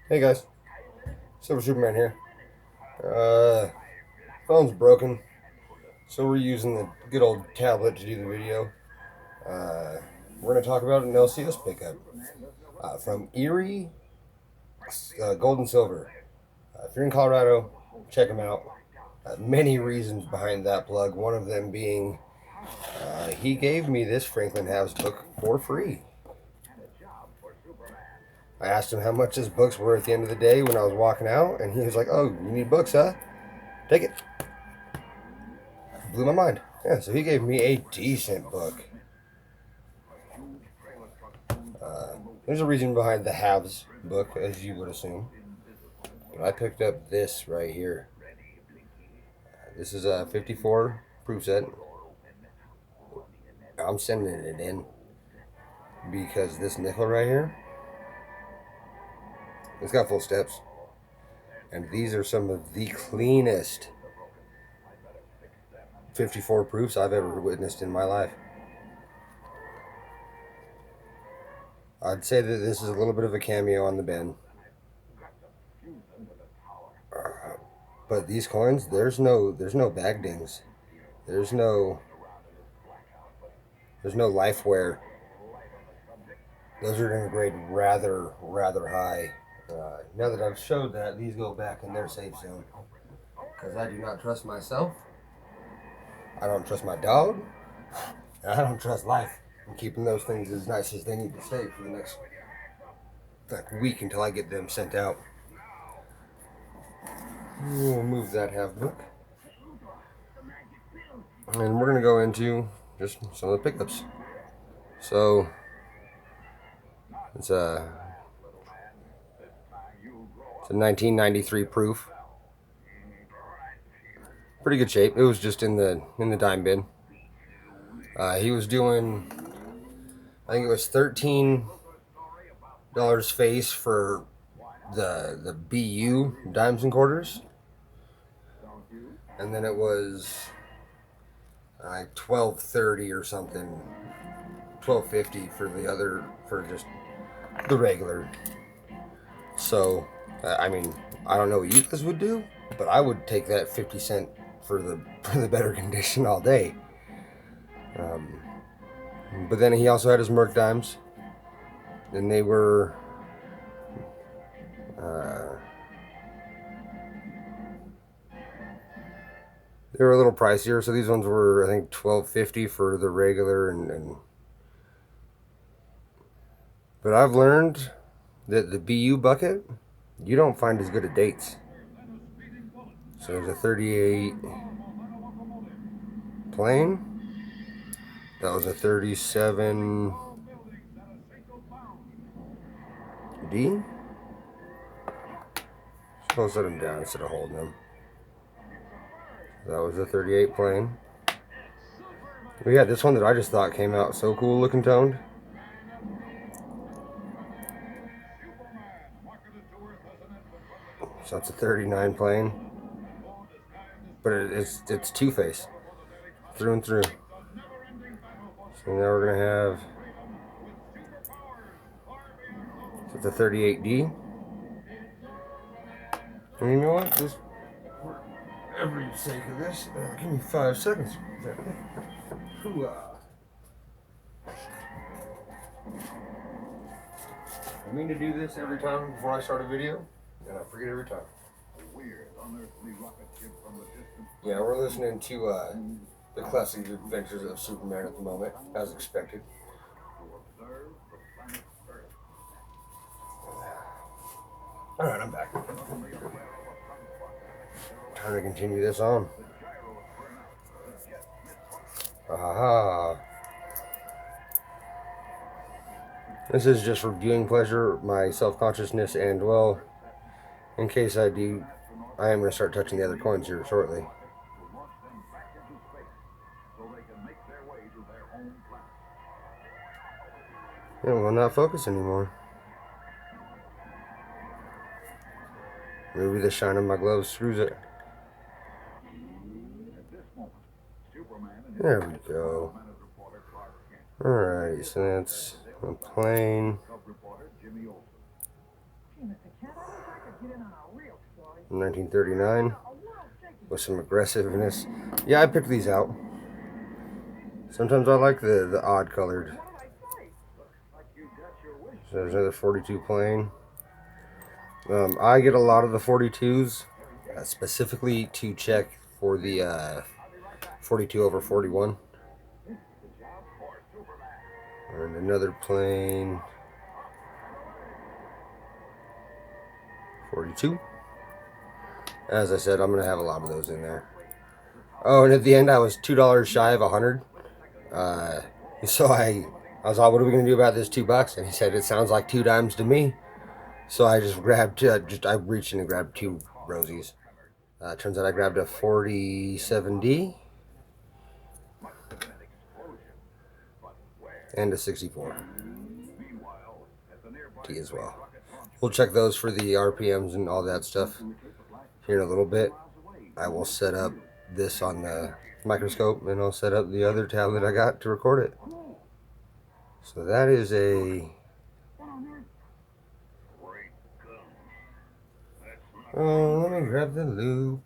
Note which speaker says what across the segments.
Speaker 1: Hey guys, Silver Superman here. Phone's broken, so we're using the good old tablet to do the video. Uh, we're going to talk about an LCS pickup from Erie, Gold and Silver. If you're in Colorado, check them out. Many reasons behind that plug. One of them being he gave me this Franklin Halves book for free. I asked him how much his books were at the end of the day when I was walking out, and he was like, "Oh, you need books, huh? Take it." Blew my mind. Yeah, so he gave me a decent book. There's a reason behind the halves book, as you would assume. But I picked up this right here. This is a 54 proof set. I'm sending it in because this nickel right here, it's got full steps. And these are some of the cleanest 54 proofs I've ever witnessed in my life. I'd say that this is a little bit of a cameo on the bin. But these coins, there's no bag dings. There's no life wear. Those are going to grade rather high. Now that I've showed that, these go back in their safe zone. Because I do not trust myself. I don't trust my dog. And I don't trust life. I'm keeping those things as nice as they need to stay for the next week until I get them sent out. We'll move that half book. And we're going to go into just some of the pickups. So, it's a 1993 proof. Pretty good shape. It was just in the dime bin. He was doing, I think it was $13 face for the BU dimes and quarters, and then it was like $12.30 or something, $12.50 for the other, for just the regular. So I mean, I don't know what you guys would do, but I would take that 50 cent for the better condition all day. But then he also had his Merc dimes, and they were a little pricier. So these ones were, I think, $12.50 for the regular, and but I've learned that the BU bucket, you don't find as good at dates. So there's a 38 plain. That was a 37 D. I'll set them down instead of holding them. That was a 38 plain. We had this one that I just thought came out so cool looking toned. So that's a 39 plain. But it's two-face. Through and through. So now we're going to have, so it's a 38D. And you know what? Just for every sake of this, give me 5 seconds. I mean to do this every time before I start a video, and I forget every time. Yeah, we're listening to the classic adventures of Superman at the moment, as expected. Alright, I'm back. Time to continue this on. Aha. This is just for viewing pleasure, my self-consciousness, and, well, in case I do, I am going to start touching the other coins here shortly. It will not focus anymore. Maybe the shine of my gloves screws it. There we go. Alright, so that's a plain. 1939 with some aggressiveness. Yeah, I picked these out. Sometimes I like the odd colored. So there's another 42 plane. I get a lot of the 42s specifically to check for the 42 over 41. And another plane, 42. As I said, I'm going to have a lot of those in there. Oh, and at the end, I was $2 shy of 100. So I was like, what are we going to do about this $2? And he said, it sounds like 2 dimes to me. So I just grabbed, I reached in and grabbed 2 rosies. Turns out I grabbed a 47D and a 64D as well. We'll check those for the RPMs and all that stuff here in a little bit. I will set up this on the microscope and I'll set up the other tablet I got to record it. So that is a... Oh, let me grab the loop.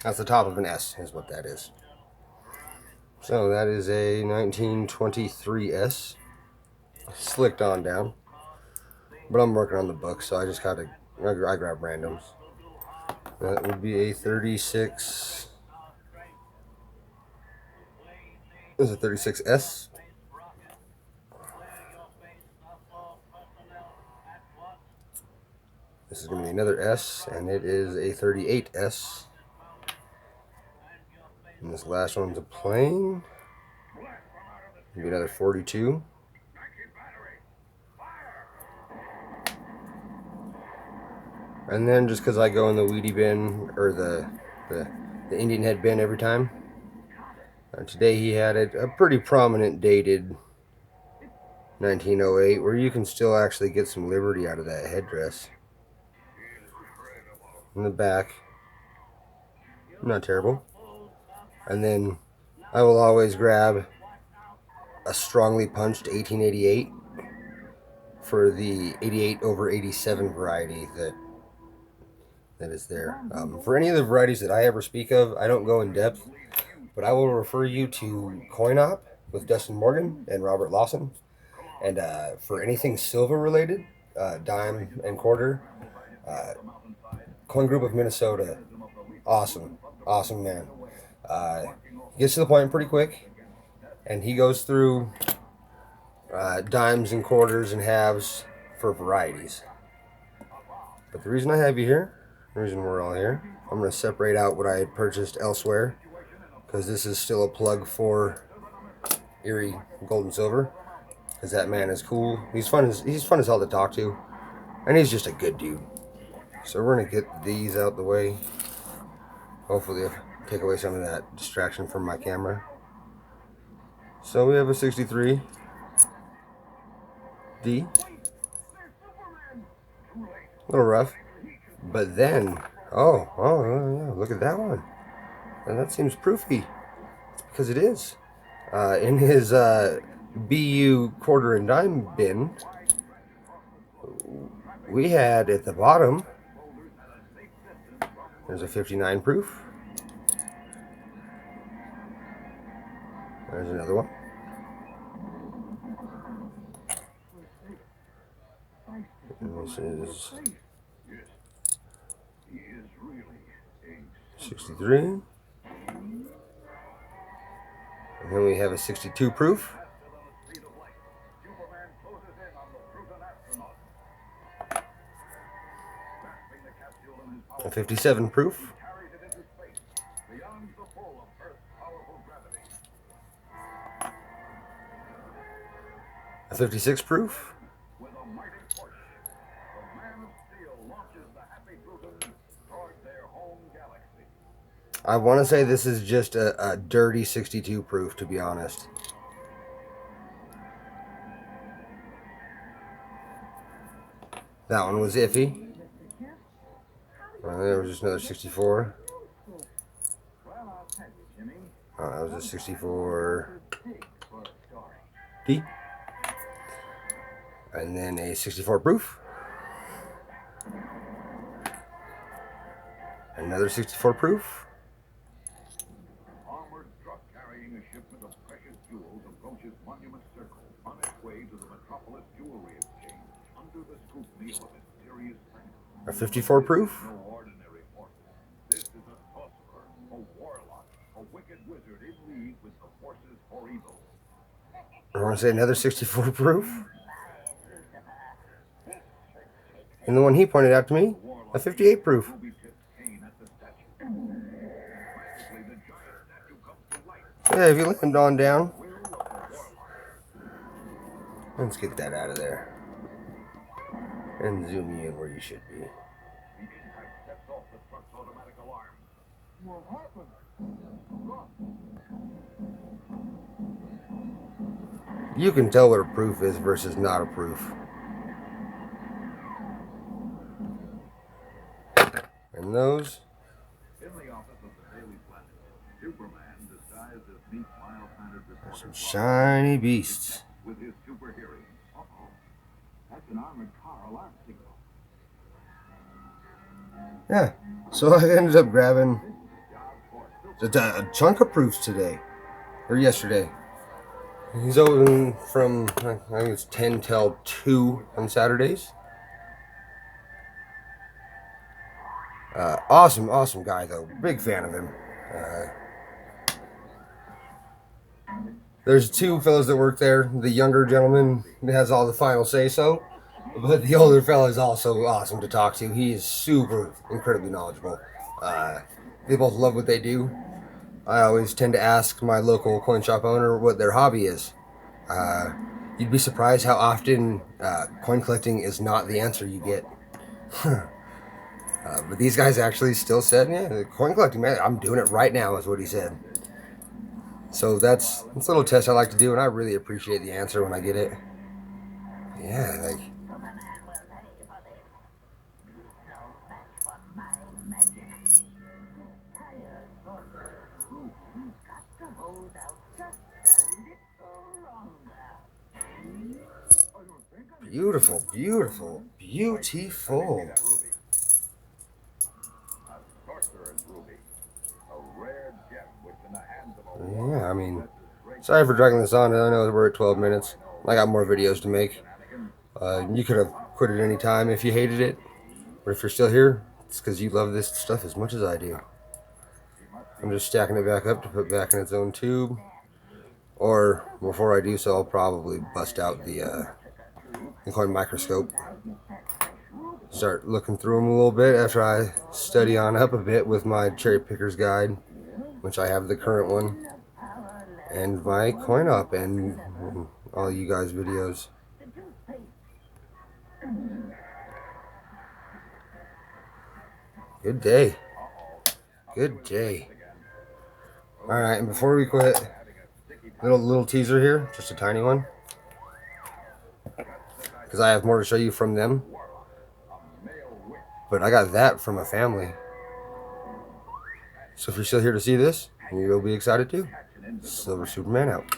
Speaker 1: That's the top of an S, is what that is. So that is a 1923S. Slicked on down. But I'm working on the book, so I just gotta... I grab randoms. That would be a 36... This is a 36S. This is going to be another S, and it is a 38S. And this last one's a plane. Maybe another 42. And then just because I go in the weedy bin, or the Indian head bin every time, today he had a pretty prominent dated 1908, where you can still actually get some liberty out of that headdress. In the back, not terrible. And then I will always grab a strongly punched 1888 for the 88 over 87 variety that is there. For any of the varieties that I ever speak of, I don't go in depth, but I will refer you to Coin Op with Dustin Morgan and Robert Lawson. And for anything silver related, dime and quarter, Coin Group of Minnesota, awesome man. He gets to the point pretty quick, and he goes through dimes and quarters and halves for varieties. But the reason I have you here, the reason we're all here, I'm going to separate out what I had purchased elsewhere, because this is still a plug for Erie Gold and Silver, because that man is cool. He's fun as hell to talk to, and he's just a good dude. So we're going to get these out the way. Hopefully take away some of that distraction from my camera. So we have a 63D. A little rough. But then, oh yeah, look at that one. And that seems proofy. It's because it is. In his BU quarter and dime bin, we had at the bottom, there's a 59 proof. There's another one. And this is 63. And then we have a 62 proof. A 57 proof. A 56 proof. I want to say this is just a dirty 62 proof, to be honest. That one was iffy. There was just another 64. That was a 64D. And then a 64 proof. Another 64 proof.
Speaker 2: Armored truck carrying a shipment of precious jewels approaches Monument Circle on its way to the Metropolis Jewelry Exchange under the scrutiny of a mysterious man.
Speaker 1: A 54 proof.
Speaker 2: No ordinary mortal. This is a sorcerer, a warlock, a wicked wizard in league with the forces for evil.
Speaker 1: I want to say another 64 proof. And the one he pointed out to me, a 58 proof. Yeah, if you land on down. Let's get that out of there. And zoom you in where you should be. You can tell what a proof is versus not a proof. And those.
Speaker 2: In the office of the Daily Planet, Superman disguised as meek, mild-mannered reporter
Speaker 1: Some shiny beasts.
Speaker 2: with his super hearing. That's an armored car alarm signal.
Speaker 1: Yeah. So I ended up grabbing a chunk of proofs today. Or yesterday. He's open from, I think it's 10 till 2 on Saturdays. Awesome guy though. Big fan of him. There's two fellows that work there. The younger gentleman has all the final say-so, but the older fellow is also awesome to talk to. He is super incredibly knowledgeable. They both love what they do. I always tend to ask my local coin shop owner what their hobby is. You'd be surprised how often coin collecting is not the answer you get. But these guys actually still said, yeah, coin collecting, man, I'm doing it right now, is what he said. So that's a little test I like to do, and I really appreciate the answer when I get it. Yeah, like... Beautiful. Yeah, I mean, sorry for dragging this on. I know we're at 12 minutes. I got more videos to make. You could have quit at any time if you hated it. But if you're still here, it's because you love this stuff as much as I do. I'm just stacking it back up to put back in its own tube. Or, before I do so, I'll probably bust out the coin microscope. Start looking through them a little bit after I study on up a bit with my cherry picker's guide, which I have the current one, and my coin op and all you guys' videos. Good day. Alright, and before we quit, little teaser here, just a tiny one, because I have more to show you from them. But I got that from a family. So if you're still here to see this, you'll be excited too. Silver Superman out.